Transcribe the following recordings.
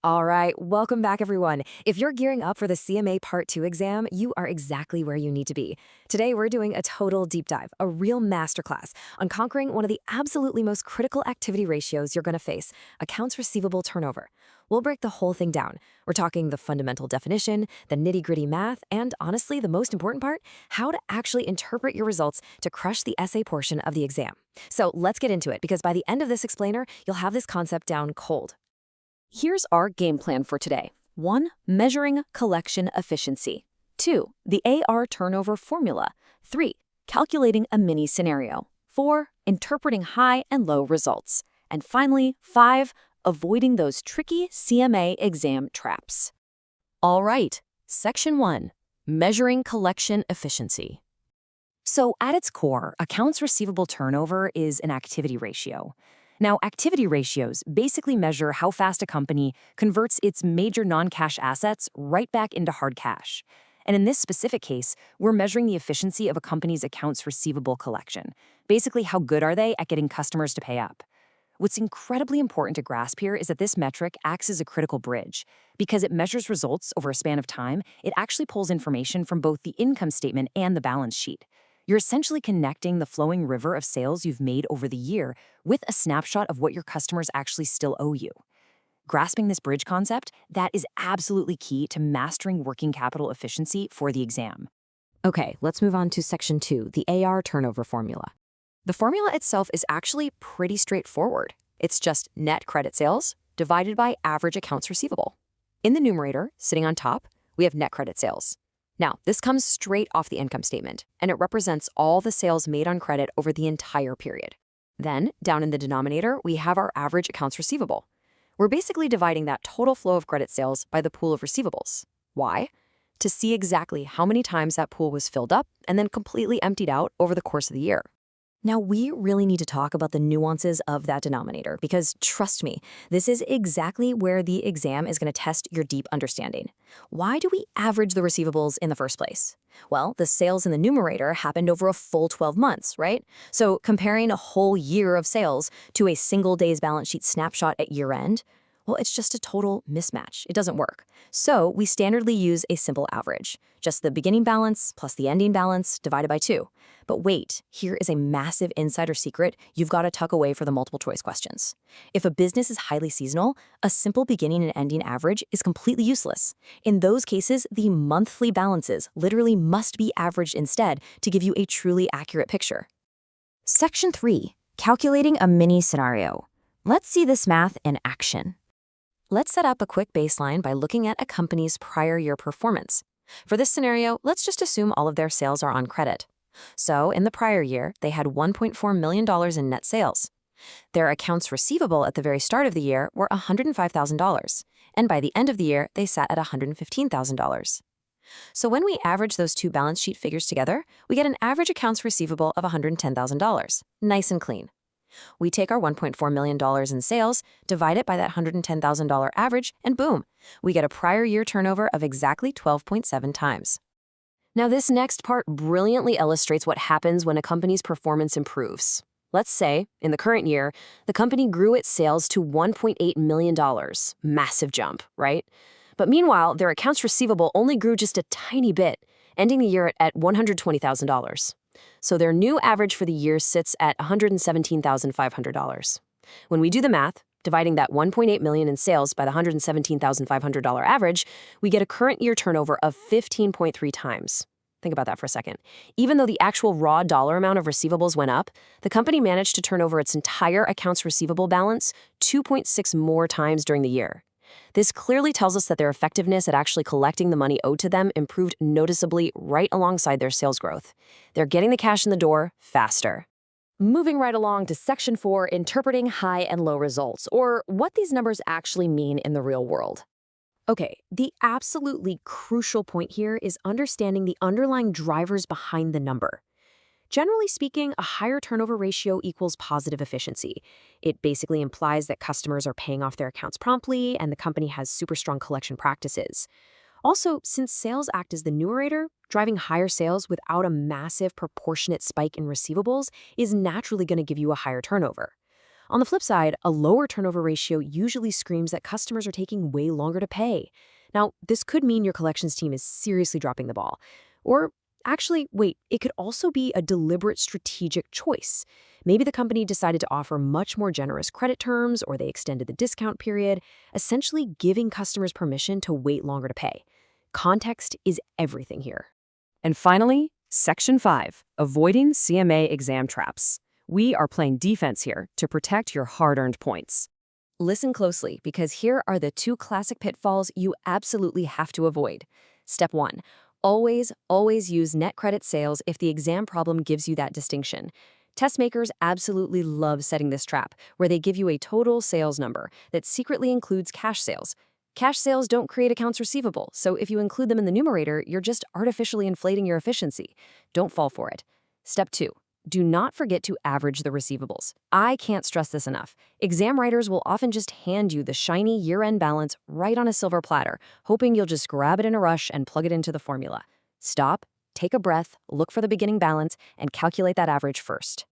All right, welcome back, everyone. If you're gearing up for the CMA Part 2 exam, you are exactly where you need to be. Today, we're doing a total deep dive, a real masterclass on conquering one of the absolutely most critical activity ratios you're going to face, accounts receivable turnover. We'll break the whole thing down. We're talking the fundamental definition, the nitty-gritty math, and honestly, the most important part, how to actually interpret your results to crush the essay portion of the exam. So let's get into it, because by the end of this explainer, you'll have this concept down cold. Here's our game plan for today. 1. Measuring collection efficiency. 2. The AR turnover formula. 3. Calculating a mini scenario. 4. Interpreting high and low results. And finally, 5. Avoiding those tricky CMA exam traps. All right, Section 1. Measuring collection efficiency. So at its core, accounts receivable turnover is an activity ratio. Now, activity ratios basically measure how fast a company converts its major non-cash assets right back into hard cash. And in this specific case, we're measuring the efficiency of a company's accounts receivable collection. Basically, how good are they at getting customers to pay up? What's incredibly important to grasp here is that this metric acts as a critical bridge. Because it measures results over a span of time, it actually pulls information from both the income statement and the balance sheet. You're essentially connecting the flowing river of sales you've made over the year with a snapshot of what your customers actually still owe you. Grasping this bridge concept, that is absolutely key to mastering working capital efficiency for the exam. Okay, let's move on to Section 2, the AR turnover formula. The formula itself is actually pretty straightforward. It's just net credit sales divided by average accounts receivable. In the numerator, sitting on top, we have net credit sales. Now, this comes straight off the income statement, and it represents all the sales made on credit over the entire period. Then, down in the denominator, we have our average accounts receivable. We're basically dividing that total flow of credit sales by the pool of receivables. Why? To see exactly how many times that pool was filled up and then completely emptied out over the course of the year. Now, we really need to talk about the nuances of that denominator because, trust me, this is exactly where the exam is going to test your deep understanding. Why do we average the receivables in the first place? Well, the sales in the numerator happened over a full 12 months, right? So comparing a whole year of sales to a single day's balance sheet snapshot at year end, well, it's just a total mismatch. It doesn't work. So we standardly use a simple average, just the beginning balance plus the ending balance divided by 2. But wait, here is a massive insider secret you've got to tuck away for the multiple choice questions. If a business is highly seasonal, a simple beginning and ending average is completely useless. In those cases, the monthly balances literally must be averaged instead to give you a truly accurate picture. Section 3. Calculating a mini scenario. Let's see this math in action. Let's set up a quick baseline by looking at a company's prior year performance. For this scenario, let's just assume all of their sales are on credit. So, in the prior year, they had $1.4 million in net sales. Their accounts receivable at the very start of the year were $105,000, and by the end of the year, they sat at $115,000. So when we average those two balance sheet figures together, we get an average accounts receivable of $110,000. Nice and clean. We take our $1.4 million in sales, divide it by that $110,000 average, and boom, we get a prior year turnover of exactly 12.7 times. Now, this next part brilliantly illustrates what happens when a company's performance improves. Let's say, in the current year, the company grew its sales to $1.8 million. Massive jump, right? But meanwhile, their accounts receivable only grew just a tiny bit, ending the year at $120,000. So their new average for the year sits at $117,500. When we do the math, dividing that $1.8 million in sales by the $117,500 average, we get a current year turnover of 15.3 times. Think about that for a second. Even though the actual raw dollar amount of receivables went up, the company managed to turn over its entire accounts receivable balance 2.6 more times during the year. This clearly tells us that their effectiveness at actually collecting the money owed to them improved noticeably right alongside their sales growth. They're getting the cash in the door faster. Moving right along to Section 4, interpreting high and low results, or what these numbers actually mean in the real world. Okay, the absolutely crucial point here is understanding the underlying drivers behind the number. Generally speaking, a higher turnover ratio equals positive efficiency. It basically implies that customers are paying off their accounts promptly and the company has super strong collection practices. Also, since sales act as the numerator, driving higher sales without a massive proportionate spike in receivables is naturally going to give you a higher turnover. On the flip side, a lower turnover ratio usually screams that customers are taking way longer to pay. Now, this could mean your collections team is seriously dropping the ball. Or actually, wait, it could also be a deliberate strategic choice. Maybe the company decided to offer much more generous credit terms, or they extended the discount period, essentially giving customers permission to wait longer to pay. Context is everything here. And finally, Section 5, Avoiding CMA Exam Traps. We are playing defense here to protect your hard-earned points. Listen closely, because here are the two classic pitfalls you absolutely have to avoid. Step 1. Always use net credit sales if the exam problem gives you that distinction. Test makers absolutely love setting this trap, where they give you a total sales number that secretly includes cash sales. Cash sales don't create accounts receivable, so if you include them in the numerator, you're just artificially inflating your efficiency. Don't fall for it. Step 2. Do not forget to average the receivables. I can't stress this enough. Exam writers will often just hand you the shiny year-end balance right on a silver platter, hoping you'll just grab it in a rush and plug it into the formula. Stop, take a breath, look for the beginning balance, and calculate that average first.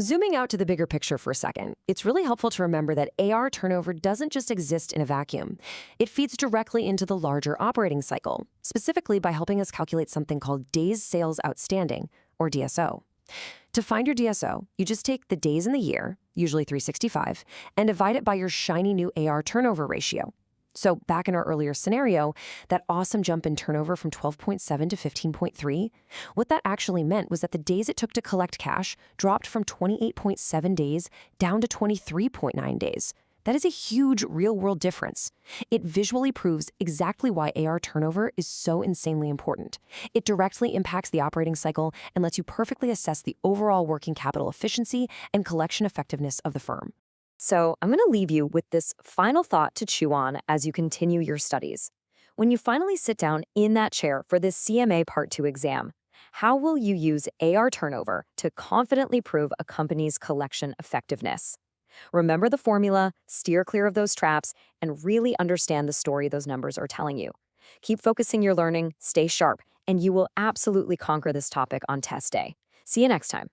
Zooming out to the bigger picture for a second, it's really helpful to remember that AR turnover doesn't just exist in a vacuum. It feeds directly into the larger operating cycle, specifically by helping us calculate something called Days Sales Outstanding, or DSO. To find your DSO, you just take the days in the year, usually 365, and divide it by your shiny new AR turnover ratio. So back in our earlier scenario, that awesome jump in turnover from 12.7 to 15.3, what that actually meant was that the days it took to collect cash dropped from 28.7 days down to 23.9 days. That is a huge real-world difference. It visually proves exactly why AR turnover is so insanely important. It directly impacts the operating cycle and lets you perfectly assess the overall working capital efficiency and collection effectiveness of the firm. So I'm going to leave you with this final thought to chew on as you continue your studies. When you finally sit down in that chair for this CMA Part 2 exam, how will you use AR turnover to confidently prove a company's collection effectiveness? Remember the formula, steer clear of those traps, and really understand the story those numbers are telling you. Keep focusing your learning, stay sharp, and you will absolutely conquer this topic on test day. See you next time.